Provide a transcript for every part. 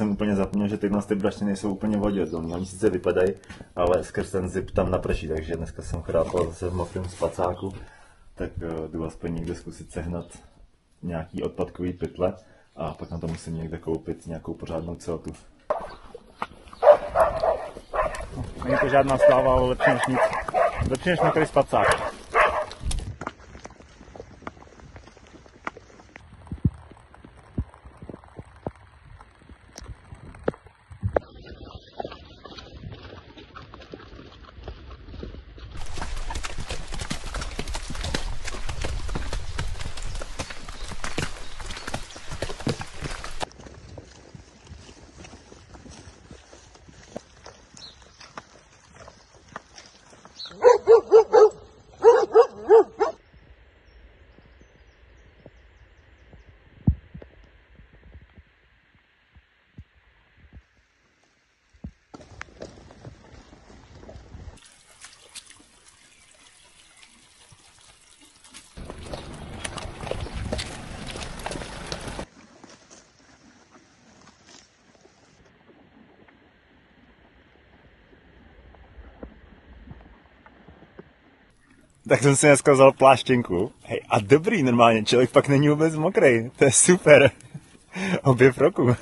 jsem úplně zapomněl, že tyhle ty brašny nejsou úplně vodě. Oni sice vypadají, ale skrz ten zip tam naprší, takže dneska jsem chrápal zase v mokrém spacáku, tak jdu aspoň někde zkusit sehnat nějaký odpadkový pytle a pak na to musím někde koupit nějakou pořádnou celtu. Není to žádná sláva, ale lepší než nic. Lepší než mokrý spacák. Tak jsem si dneska vzal pláštěnku. Hej, a dobrý, normálně, člověk pak není vůbec mokrý. To je super. Objev roku.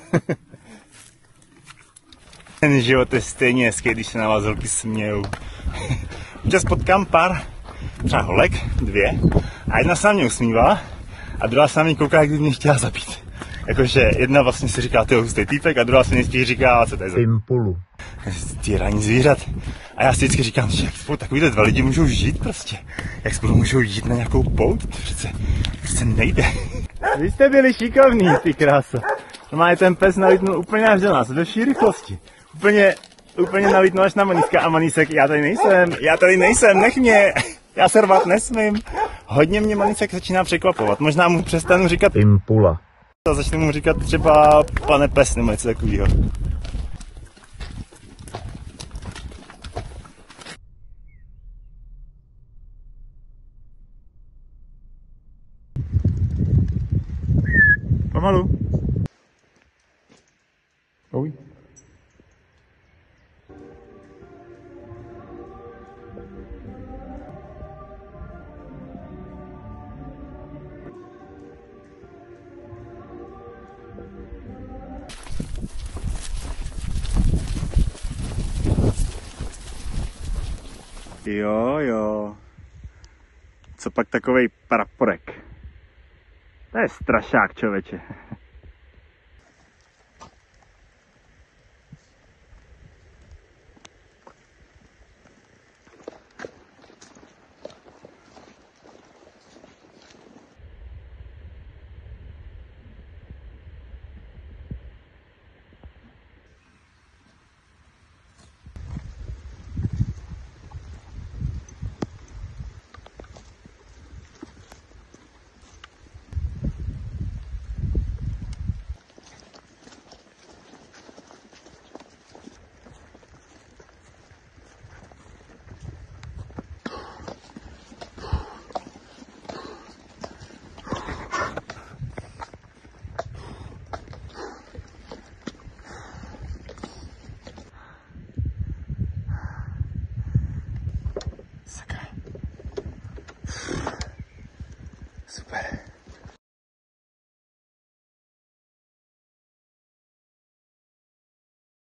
Ten život je stejně hezký, když se na vás holky smějou. Občas potkám pár, třeba holek, 2, a jedna se na mě usmívá a druhá se na mě kouká, jak by mě chtěla zabít. Jakože jedna vlastně si říká, ty hustý týpek, a druhá se nejspíš říká, co to je za Pimpulu. týrání zvířat. A já si vždycky říkám, že jak spolu takovýhle 2 lidi můžou žít prostě. Jak spolu můžou jít na nějakou pouť, to přece nejde. Vy jste byli šikovní, ty krása. Normálně ten pes nalítnul úplně až do nás, do vší rychlosti. Úplně nalítnul až na Maníska a Manísek, já tady nejsem, nech mě. Já se rvat nesmím. Hodně mě Manísek začíná překvapovat. Možná mu přestanu říkat Pimpula. a začnu mu říkat třeba pane pes nebo něco takového. Pomalu. Oj. Jo. Co pak takovej praporek? To je strašák, člověče. Super.